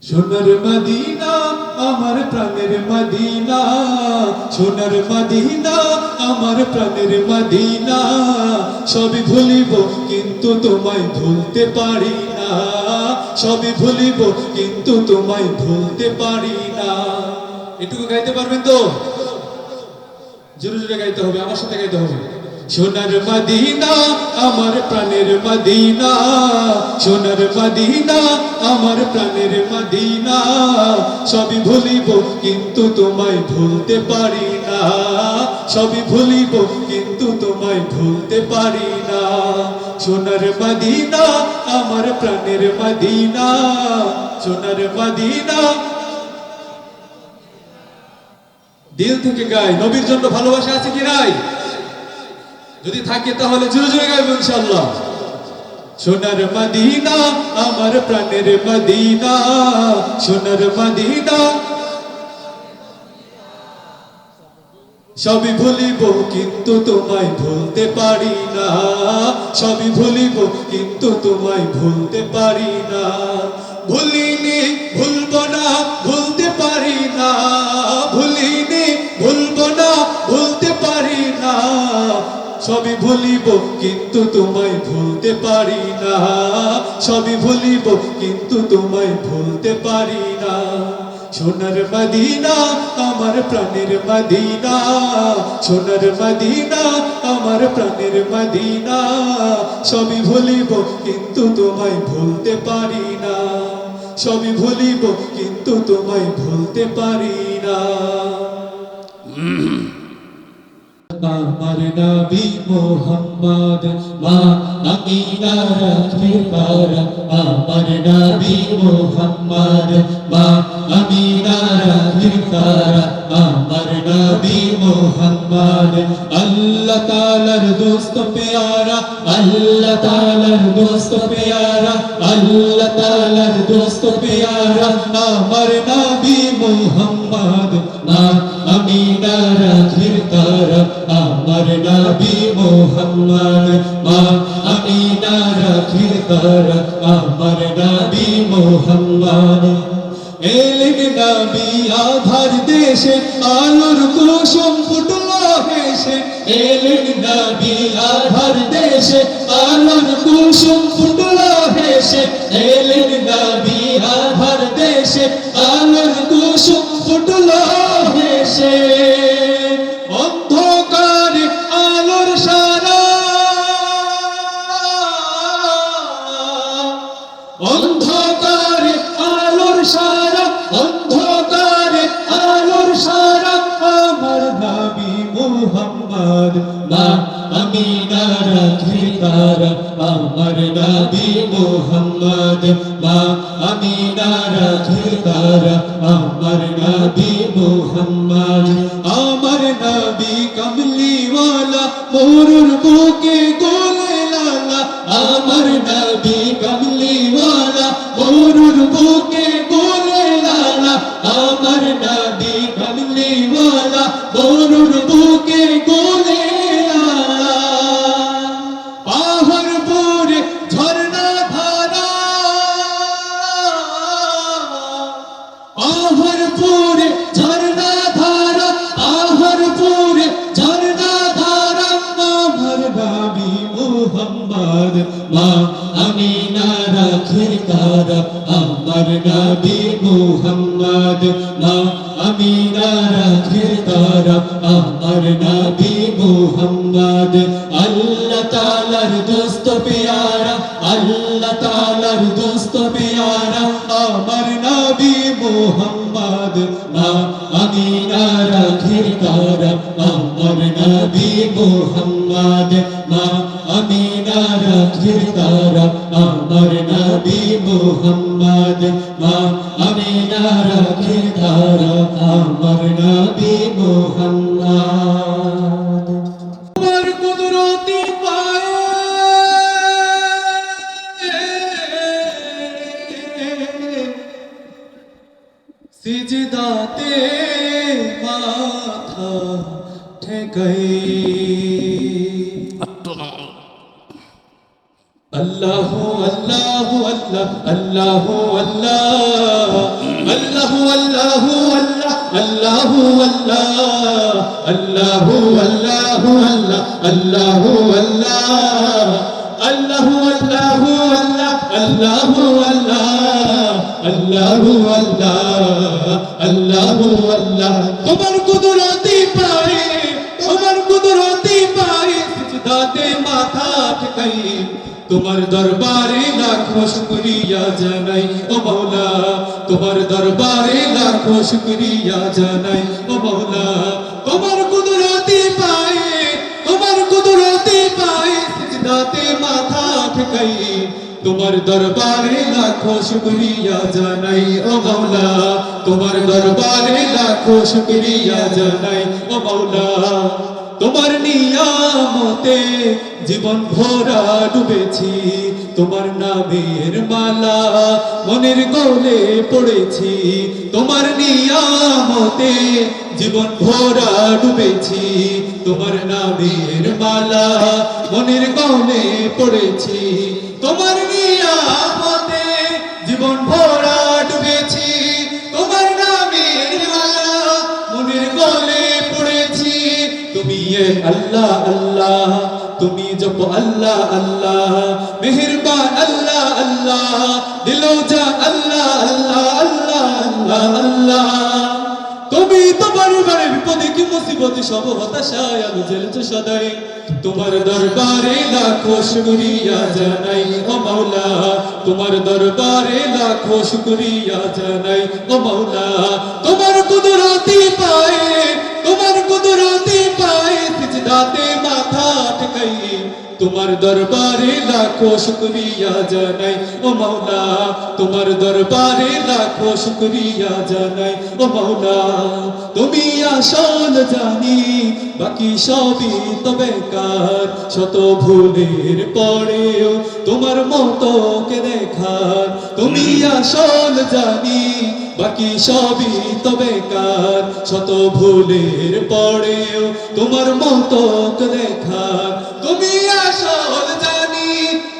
সোনার মদিনা আমার প্রাণের মদিনা, সোনার মদিনা আমার প্রাণের মদিনা। সবই ভুলিব কিন্তু তোমায় ভুলতে পারি না, সবই ভুলিব কিন্তু তোমায় ভুলতে পারি না। এটুকু গাইতে পারবেন তো? জোরে জোরে গাইতে হবে, আমার সাথে গাইতে হবে। সোনার মদিনা আমার প্রাণের মদিনা, সোনার মদিনা আমার প্রাণের মদিনা। সবই ভুলিব কিন্তু তোমায় ভুলতে পারি না, সবই ভুলিব কিন্তু তোমায় ভুলতে পারি না। সোনার মদিনা আমার প্রাণের মদিনা, সোনার মদিনা। দিল থেকে গাই, নবীর জন্য ভালোবাসা আছে কি নাই? যদি থাকে তাহলে জোরে জোরে গাইব ইনশাআল্লাহ। সোনার মদিনা আমার প্রাণের মদিনা, সোনার মদিনা। সবই ভুলিব কিন্তু তোমায় ভুলতে পারি না, সবই ভুলিব কিন্তু তোমায় ভুলতে পারি না। ভুলিনি ভুলব না ভুলতে পারি না, ভুলিনি ভুলব না ভুলতে পারি না। সবই ভুলিব কিন্তু তোমায় ভুলতে পারি না, সবই ভুলিব কিন্তু তোমায় ভুলতে পারি না। সোনার মদিনা আমার প্রাণের মদিনা, সোনার মদিনা আমার প্রাণের মদিনা। সবই ভুলিব কিন্তু তোমায় ভুলতে পারি না, সবই ভুলিব কিন্তু তোমায় ভুলতে পারি না। আমার নবী মোহাম্মদ মা আমিনার ফিকার, আমার নবী মোহাম্মদ মা আমিনার ফিকার, আমার নবী মোহাম্মদ আল্লাহ তাআলার দোস্ত প্যারা, আল্লাহ তাআলার দোস্ত প্যারা, আল্লাহ তাআলার দোস্ত প্যারা। আমার নবী মোহাম্মদ মা আমিনার ফিকার, আমার নবী মোহাম্মদ মা আমিনার ফিকার, আমার নবী মোহাম্মদ। এলেন নবী আধার দেশে, আলোর কুসুম ফুটলো হেসে। এলেন নবী আধার দেশে, আলোর কুসুম ফুটলো হেসে। এলেন নবী আধার দেশে, আলোর কুসুম ফুটলো হেসে। অন্ধকারে আলোর সারা, অন্ধকারে আলোর সারা, অন্ধকারে আলোর সারা। আমার নবী মুহাম্মদ মা আমিনার ফিকার, আমার নবী মুহাম্মদ মা আমিনার ফিকার, আমার নবী মুহাম্মদ। আমার নবী কমলিওয়ালা মোরুর বুকে গোলে লালা, আমার নবী কমলিওয়ালা মোরুর বুকে গোলে লালা, আমার নবী কমলিওয়ালা মোরুর বুকে গোলে লালা। পাহাড়পুরে ঝর্ণা ধারা, পাহাড়পুরে ঝর্ণা ধারা, পাহাড়পুরে ঝর্ণা ধারা। আমার নবী মুহাম্মদ মা আমিনার ফিকার, আমার নবী মুহাম্মদ মা আমিনার ফিকার, আমার নবী মুহাম্মদ। আল্লাহ তাআলার দোস্ত প্যারা, আল্লাহ তাআলার দোস্ত প্যারা। আমার নবী মুহাম্মদ মা আমিনার ফিকার, আমার নবী মুহাম্মদ মা আমিনার ফিকার, আমার নবী মুহাম্মদ মা আমিনার ফিকার, আমার নবী মুহাম্মদ। তোমার কুদরতি পায়ে সিজদাতে মাথা ঠেকাই। আল্লাহু আল্লাহু আল্লাহ, আল্লাহু আল্লাহ। আল্লাহু আল্লাহ আল্লাহু আল্লাহ আল্লাহু আল্লাহু আল্লাহ আল্লাহু আল্লাহ আল্লাহু আল্লাহু আল্লাহ আল্লাহু আল্লাহ আল্লাহু আল্লাহ আল্লাহু আল্লাহ তোমার কুদরতি পায়ে তোমার কুদরতি পায়ে সিজদাতে মাথা ঠেকাই তোমার দরবারে লাখো শুকরিয়া জানাই ও মাওলা তোমার দরবারে লাখো শুকরিয়া জানাই ও মাওলা তোমার কুদরতি পায়ে তোমার কুদরতি পায়ে সিজদাতে মাথা ঠেকাই তোমার দরবারে লাখো শুকরিয়া জানাই ও মাওলা তোমার দরবারে লাখো শুকরিয়া জানাই ও মাওলা তোমার নিয়ামতে জীবন ভরা ডুবেছি তোমার নামের মালা মনের গলে পড়েছি তোমার নিয়ামতে জীবন ভরা ডুবেছি তোমার নামের মালা মনের গলে পড়েছি তোমার নিয়ামতে জীবন ভরা ডুবেছি তোমার নামের মালা মনের গলে পড়েছি তুমি আল্লাহ আল্লাহ তুমি জপ আল্লাহ আল্লাহ মেহেরবান আল্লাহ আল্লাহ দিলো যা আল্লাহ আল্লাহ আল্লাহ আল্লাহ আল্লাহ তুমি তোমার বারে বিপদে কি মুসিবতে সব হতাশায় আলো জ্বলছো সদাই তোমার দরবারে লাখো শুকরিয়া জানাই ও মাওলা তোমার দরবারে লাখো শুকরিয়া জানাই ও মাওলা তোমার কুদরতি পায়ে তোমার কুদরতি পায়ে সিজদাতে মাথা ঠেকাই তোমার দরবারে লাখো শুকরিয়া জানাই ও মাওলা তোমার দরবারে লাখো শুকরিয়া জানাই ও মাওলা তুমি আসল জানি বাকি সবই তো বেকার শত ভুলের পরেও তোমার মতো কে দেখার তুমি আসল জানি বাকি সবই তো বেকার শত ভুলের পরেও তোমার মতো কে দেখার তুমি আসল জানি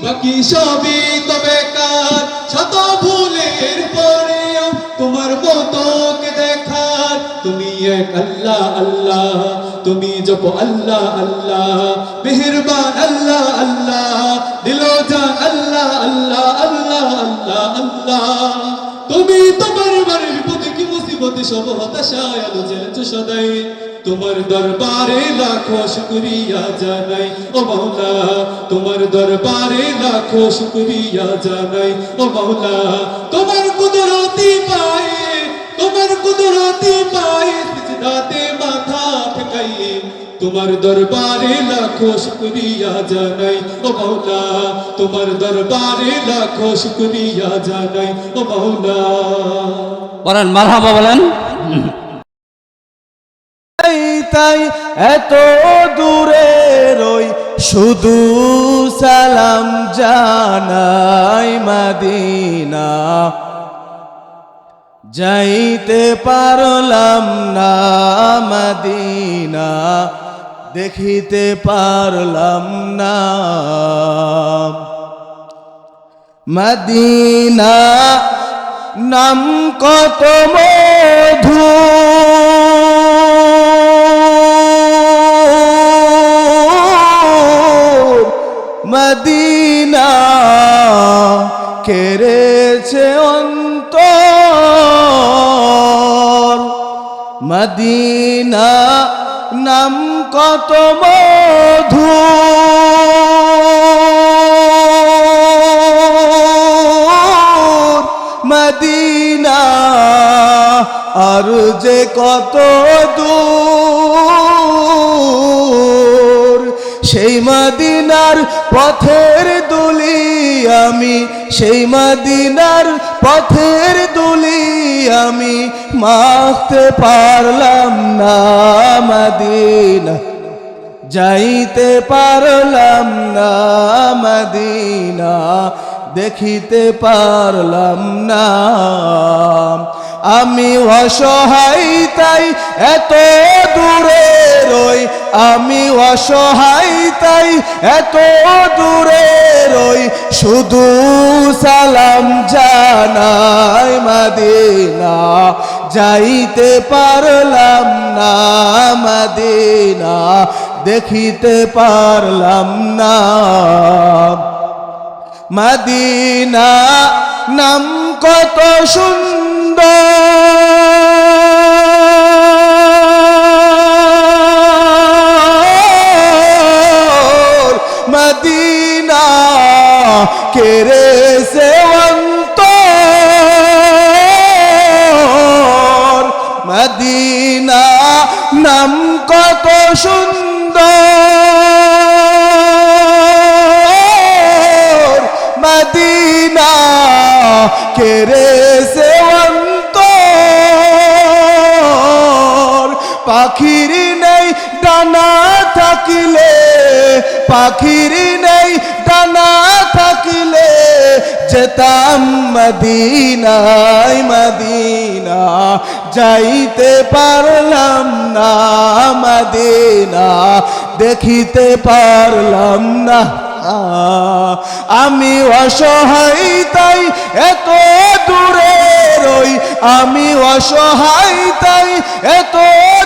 বাকি সবই তো বেকার শত ভুলের পরেও তোমার মতো কে দেখার তুমি এক আল্লাহ আল্লাহ তুমি জপ আল্লাহ আল্লাহ মেহেরবান আল্লাহ আল্লাহ দিলো জান আল্লাহ আল্লাহ আল্লাহ আল্লাহ আল্লাহ তুমি তোমার বারে বিপদে কি মুসিবতে সব হতাশায় আলো জ্বলছো সদাই তোমার দরবারে লাখো শুকরিয়া জানাই ও মাওলা তোমার দরবারে লাখো শুকরিয়া জানাই ও মাওলা তোমার কুদরতি পায়ে তোমার কুদরতি পায়ে সিজদাতে মাথা ঠেকাই তোমার দরবারে লাখো শুকরিয়া জানাই ও মাওলা তোমার দরবারে লাখো শুকরিয়া জানাই ও মাওলা বলেন মারহাবা বলেন তাই এত দূরে রই শুধু সালাম জানাই মদিনা যাইতে পারলাম না মদিনা দেখিতে পারলাম না মদিনা নাম কত মধু মদিনা কেড়েছে অন্তর মদিনা নাম কত মধু মদিনা আর যে কত দূর সেই মদিনার পথের দুলি আমি সেই মদিনার পথের দুলি আমি মাখতে পারলাম না মদিনা যাইতে পারলাম না মদিনা দেখিতে পারলাম না আমি অসহায় তাই এত দূরে রই আমি অসহায় তাই এত দূরে রই শুধু সালাম জানাই মদিনা যাইতে পারলাম না মদিনা দেখিতে পারলাম না মদিনা নাম কত সুন্দর মদিনা কেরে সে অন্তর মদিনা নাম কত সুন্দর মদিনা কেরে সে অন্তর পাখির নেই ডানা থাকিলে পাখির নেই ডানা থাকিলে যেতাম মদিনায় মদিনা যাইতে পারলাম না মদিনা দেখিতে পারলাম না আমি অসহায় তাই এত দূরে রই আমি অসহায় তাই এত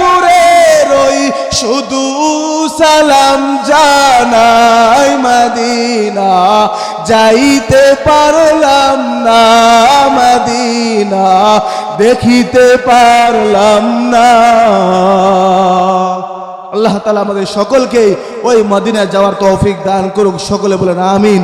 দূরে রই শুধু সালাম জানাই মদিনা যাইতে পারলাম না মদিনা দেখিতে পারলাম না আল্লাহ তাআলা আমাদের সকলকে ওই মদিনায় যাওয়ার তৌফিক দান করুক সকলে বলেন আমিন।